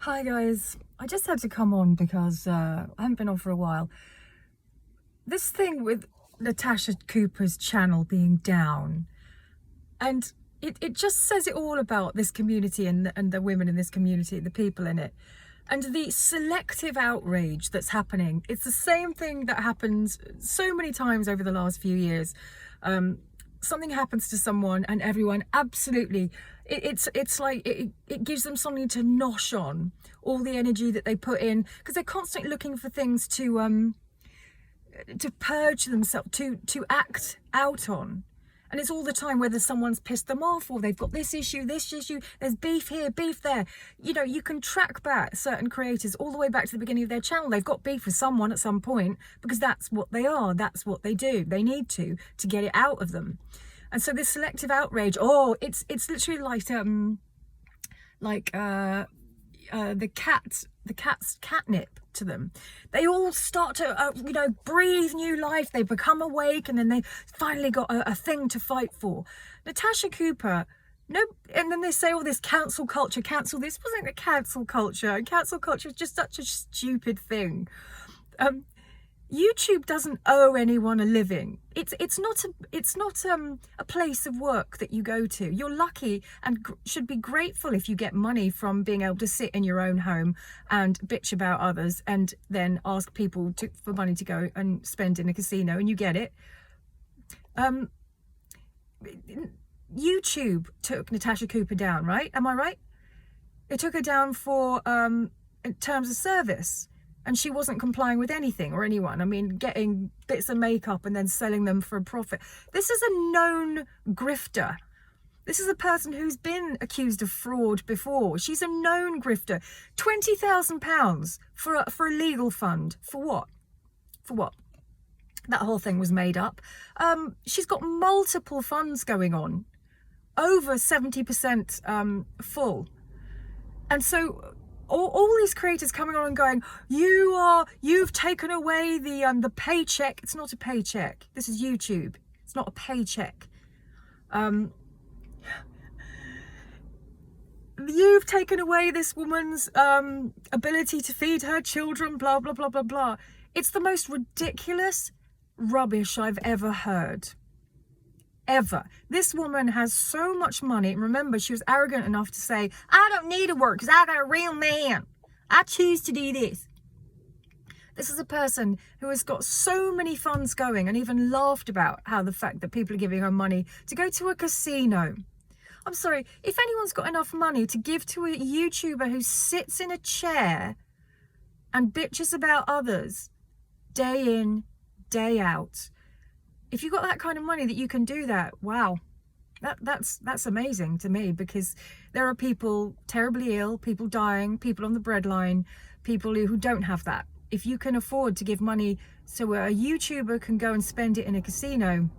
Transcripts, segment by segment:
Hi guys, I just had to come on because I haven't been on for a while. This thing with Natasha Cooper's channel being down, and it just says it all about this community and the women in this community, the people in it, and the selective outrage that's happening. It's the same thing that happens so many times over the last few years. Something happens to someone and everyone absolutely, it's like it gives them something to nosh on all the energy that they put in, because they're constantly looking for things to purge themselves, to act out on. And it's all the time, whether someone's pissed them off or they've got this issue, there's beef here, beef there. You know, you can track back certain creators all the way back to the beginning of their channel. They've got beef with someone at some point because that's what they are. That's what they do. They need to get it out of them. And so this selective outrage, it's literally like the cat's catnip to them. They all start to breathe new life. They become awake, and then they finally got a thing to fight for. Natasha Cooper, no, and then they say all this cancel culture, cancel this. Wasn't a cancel culture. Cancel culture is just such a stupid thing. YouTube doesn't owe anyone a living. It's not a place of work that you go to. You're lucky and should be grateful if you get money from being able to sit in your own home and bitch about others and then ask people for money to go and spend in a casino, and you get it. YouTube took Natasha Cooper down, right? Am I right? They took her down for terms of service. And she wasn't complying with anything or anyone. I mean, getting bits of makeup and then selling them for a profit. This is a known grifter. This is a person who's been accused of fraud before. She's a known grifter. £20,000 for a legal fund. For what? For what? That whole thing was made up. She's got multiple funds going on. Over 70% full. And so all these creators coming on and going, you've taken away the paycheck. It's not a paycheck. This is YouTube. It's not a paycheck. You've taken away this woman's ability to feed her children, blah, blah, blah, blah, blah. It's the most ridiculous rubbish I've ever heard. Ever. This woman has so much money. And remember, she was arrogant enough to say, I don't need to work because I got a real man. I choose to do this. This is a person who has got so many funds going, and even laughed about how the fact that people are giving her money to go to a casino. I'm sorry, if anyone's got enough money to give to a YouTuber who sits in a chair and bitches about others day in, day out, if you've got that kind of money that you can do that, wow, that's amazing to me, because there are people terribly ill, people dying, people on the breadline, people who don't have that. If you can afford to give money so a YouTuber can go and spend it in a casino,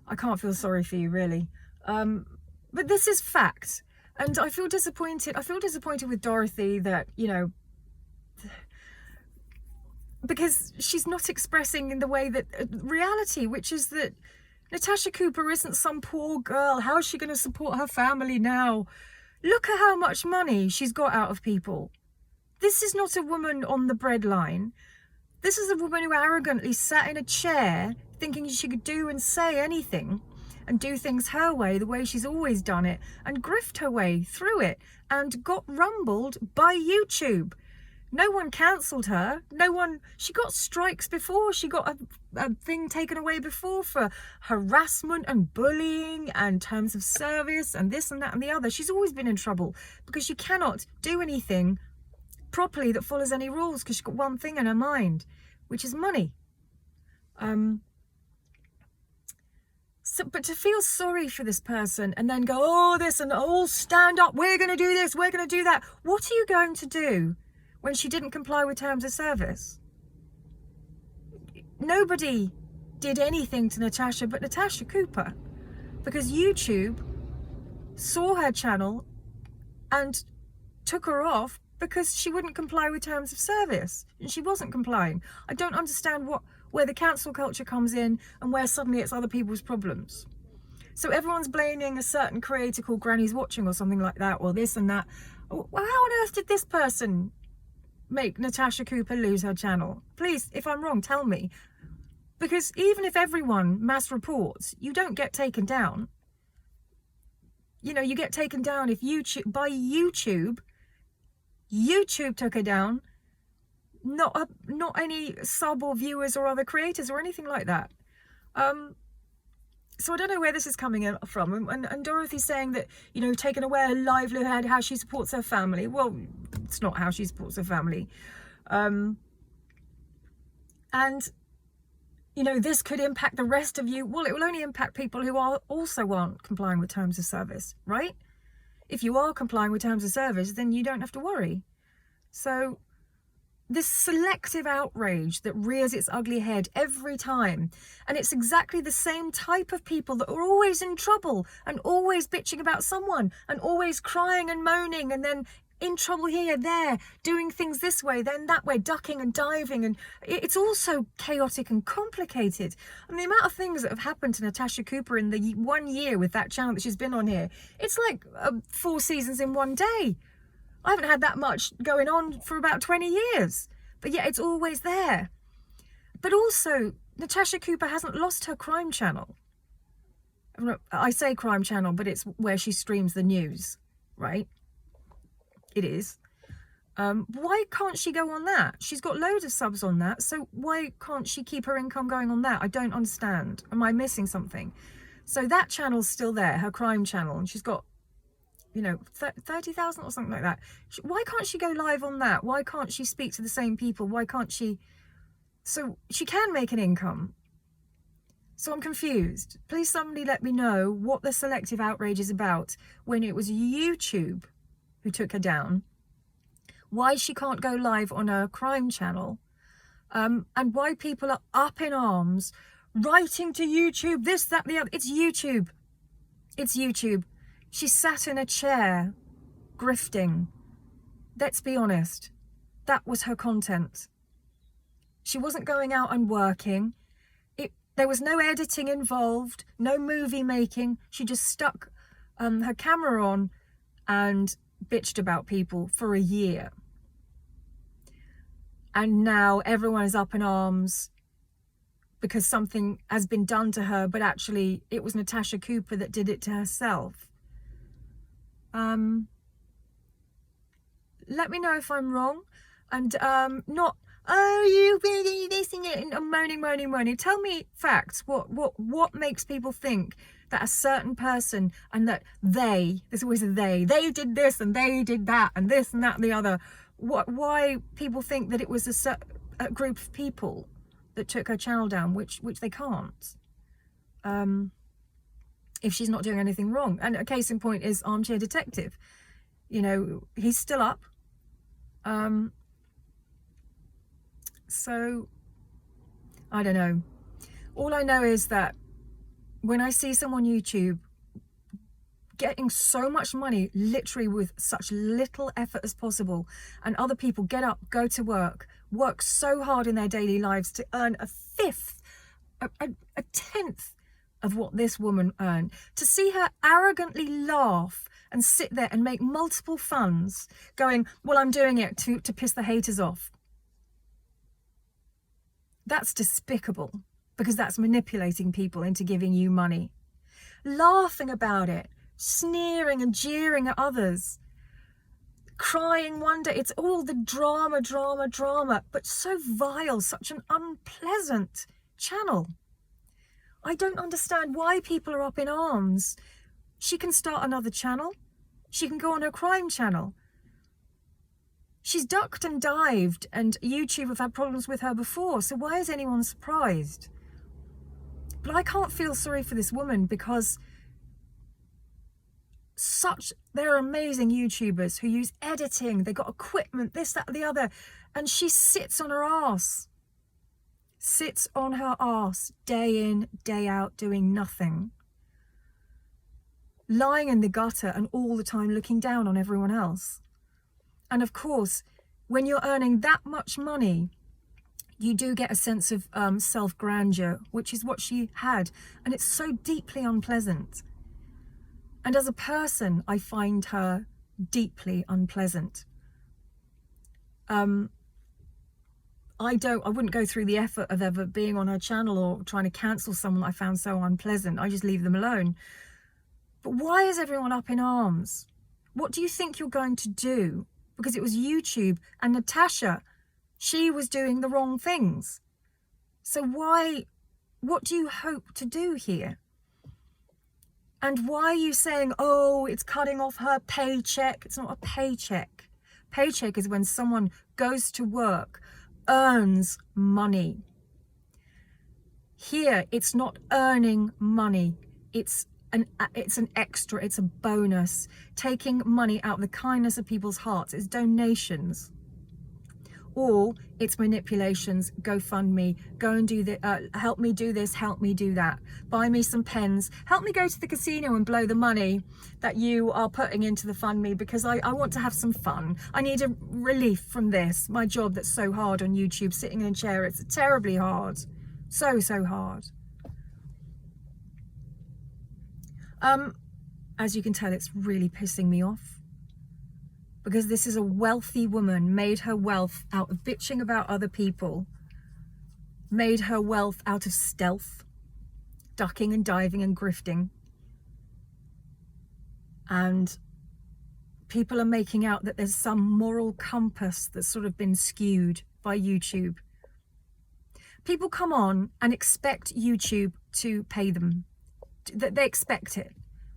I can't feel sorry for you, really. But this is fact, and I feel disappointed. I feel disappointed with Dorothy that, because she's not expressing in the way that reality, which is that Natasha Cooper isn't some poor girl. How is she going to support her family now? Look at how much money she's got out of people. This is not a woman on the breadline. This is a woman who arrogantly sat in a chair thinking she could do and say anything and do things her way, the way she's always done it, and grift her way through it, and got rumbled by YouTube. No one cancelled her. She got strikes before. She got a thing taken away before for harassment and bullying and terms of service and this and that and the other. She's always been in trouble because she cannot do anything properly that follows any rules, because she's got one thing in her mind, which is money. But to feel sorry for this person and then go, this and stand up, we're going to do this, we're going to do that. What are you going to do when she didn't comply with terms of service? Nobody did anything to Natasha but Natasha Cooper, because YouTube saw her channel and took her off because she wouldn't comply with terms of service, and she wasn't complying. I don't understand where the cancel culture comes in and where suddenly it's other people's problems. So everyone's blaming a certain creator called Granny's Watching or something like that, or this and that. Well, how on earth did this person make Natasha Cooper lose her channel? Please, if I'm wrong, tell me. Because even if everyone mass reports, you don't get taken down. You know, you get taken down if YouTube took her down, not any sub or viewers or other creators or anything like that. So I don't know where this is coming from. And Dorothy's saying that, you know, taking away her livelihood, how she supports her family. Well, it's not how she supports her family. And, you know, this could impact the rest of you. Well, it will only impact people who also aren't complying with terms of service, right? If you are complying with terms of service, then you don't have to worry. So this selective outrage that rears its ugly head every time, and it's exactly the same type of people that are always in trouble and always bitching about someone and always crying and moaning, and then in trouble here, there, doing things this way, then that way, ducking and diving, and it's all so chaotic and complicated. And the amount of things that have happened to Natasha Cooper in the 1 year with that channel that she's been on here, it's like 4 seasons in one day. I haven't had that much going on for about 20 years, but yet it's always there. But also, Natasha Cooper hasn't lost her crime channel. I say crime channel, but it's where she streams the news, right? It is. Why can't she go on that? She's got loads of subs on that, so why can't she keep her income going on that? I don't understand. Am I missing something? So that channel's still there, her crime channel, and she's got, you know, 30,000 or something like that. Why can't she go live on that? Why can't she speak to the same people? Why can't she? So she can make an income. So I'm confused. Please somebody let me know what the selective outrage is about when it was YouTube who took her down, why she can't go live on her crime channel, and why people are up in arms, writing to YouTube, this, that, the other. It's YouTube. It's YouTube. She sat in a chair, grifting. Let's be honest. That was her content. She wasn't going out and working. There was no editing involved, no movie making. She just stuck her camera on and bitched about people for a year. And now everyone is up in arms because something has been done to her, but actually it was Natasha Cooper that did it to herself. Let me know if I'm wrong, and not, oh, you really this and it, and moaning. Tell me facts. What makes people think that a certain person, and that there's always a they did this and they did that and this and that and the other. Why people think that it was a group of people that took her channel down, which they can't. If she's not doing anything wrong. And a case in point is Armchair Detective. You know, he's still up. So, I don't know. All I know is that when I see someone on YouTube getting so much money, literally with such little effort as possible, and other people get up, go to work so hard in their daily lives to earn a fifth, a tenth of what this woman earned, to see her arrogantly laugh and sit there and make multiple funds going, well, I'm doing it to piss the haters off. That's despicable, because that's manipulating people into giving you money. Laughing about it, sneering and jeering at others, crying one day. It's all the drama, but so vile, such an unpleasant channel. I don't understand why people are up in arms. She can start another channel. She can go on her crime channel. She's ducked and dived, and YouTube have had problems with her before, so why is anyone surprised? But I can't feel sorry for this woman, because there are amazing YouTubers who use editing, they got equipment, this, that, the other, and she sits on her ass. Sits on her ass day in, day out, doing nothing. Lying in the gutter and all the time looking down on everyone else. And of course, when you're earning that much money, you do get a sense of self-grandeur, which is what she had. And it's so deeply unpleasant. And as a person, I find her deeply unpleasant. I wouldn't go through the effort of ever being on her channel or trying to cancel someone I found so unpleasant. I just leave them alone. But why is everyone up in arms? What do you think you're going to do? Because it was YouTube and Natasha, she was doing the wrong things. So what do you hope to do here? And why are you saying, oh, it's cutting off her paycheck? It's not a paycheck. Paycheck is when someone goes to work, earns money. Here, it's not earning money. It's an extra, it's a bonus. Taking money out of the kindness of people's hearts. It's donations. Or it's manipulations. GoFundMe, go and do the, help me do this, help me do that. Buy me some pens. Help me go to the casino and blow the money that you are putting into the FundMe, because I want to have some fun. I need a relief from this. My job that's so hard on YouTube, sitting in a chair, it's terribly hard. So hard. As you can tell, it's really pissing me off. Because this is a wealthy woman, made her wealth out of bitching about other people, made her wealth out of stealth, ducking and diving and grifting. And people are making out that there's some moral compass that's sort of been skewed by YouTube. People come on and expect YouTube to pay them. They expect it.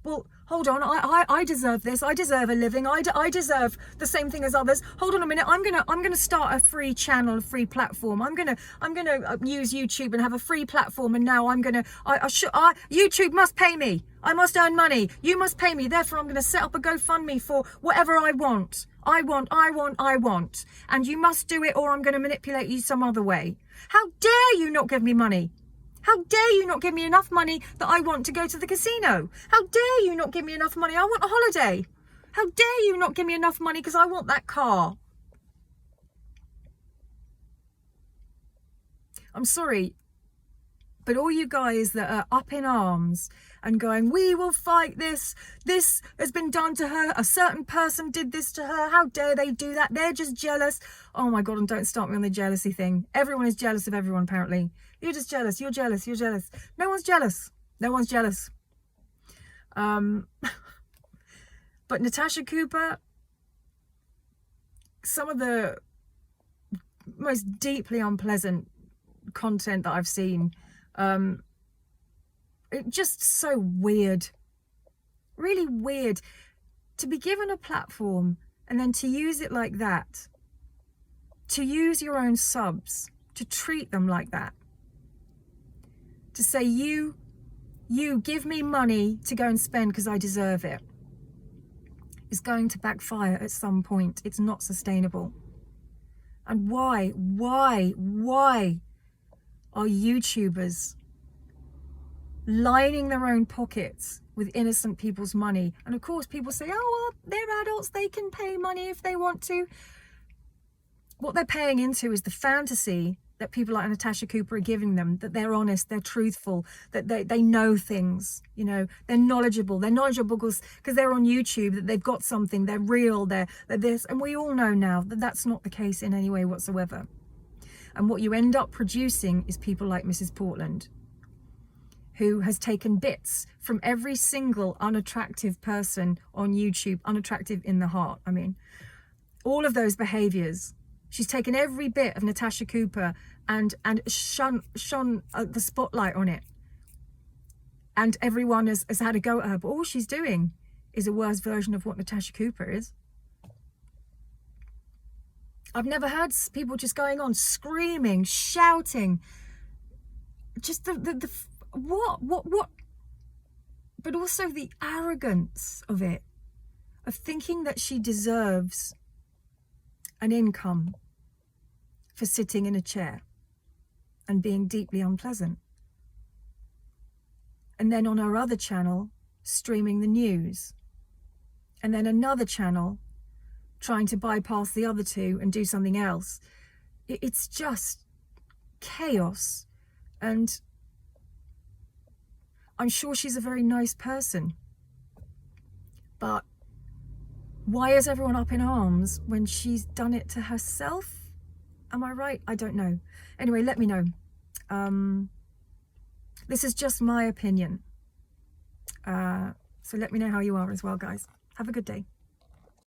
Well, hold on, I deserve this. I deserve a living. I deserve the same thing as others. Hold on a minute. I'm gonna start a free channel, a free platform. I'm gonna use YouTube and have a free platform. And now YouTube must pay me. I must earn money. You must pay me. Therefore, I'm gonna set up a GoFundMe for whatever I want. I want. And you must do it, or I'm gonna manipulate you some other way. How dare you not give me money? How dare you not give me enough money that I want to go to the casino? How dare you not give me enough money? I want a holiday. How dare you not give me enough money because I want that car? I'm sorry, but all you guys that are up in arms and going, we will fight this. This has been done to her. A certain person did this to her. How dare they do that? They're just jealous. Oh my God, and don't start me on the jealousy thing. Everyone is jealous of everyone, apparently. You're just jealous. You're jealous. You're jealous. No one's jealous. No one's jealous. But Natasha Cooper, some of the most deeply unpleasant content that I've seen, it just so weird. Really weird. To be given a platform and then to use it like that. To use your own subs. To treat them like that. To say, you give me money to go and spend because I deserve it, is going to backfire at some point. It's not sustainable. And why are YouTubers lining their own pockets with innocent people's money? And of course people say, oh, well, they're adults, they can pay money if they want to. What they're paying into is the fantasy that people like Natasha Cooper are giving them, that they're honest, they're truthful, that they know things, you know, they're knowledgeable because they're on YouTube, that they've got something, they're real, they're this. And we all know now that that's not the case in any way whatsoever. And what you end up producing is people like Mrs. Portland, who has taken bits from every single unattractive person on YouTube, unattractive in the heart, I mean, all of those behaviors. She's taken every bit of Natasha Cooper and shone the spotlight on it. And everyone has had a go at her. But all she's doing is a worse version of what Natasha Cooper is. I've never heard people just going on screaming, shouting. Just what? But also the arrogance of it. Of thinking that she deserves an income for sitting in a chair and being deeply unpleasant. And then on her other channel, streaming the news. And then another channel trying to bypass the other two and do something else. It's just chaos. And I'm sure she's a very nice person. But Why is everyone up in arms when she's done it to herself? Am I right? I don't know. Anyway, let me know. This is just my opinion. So let me know how you are as well, guys. Have a good day.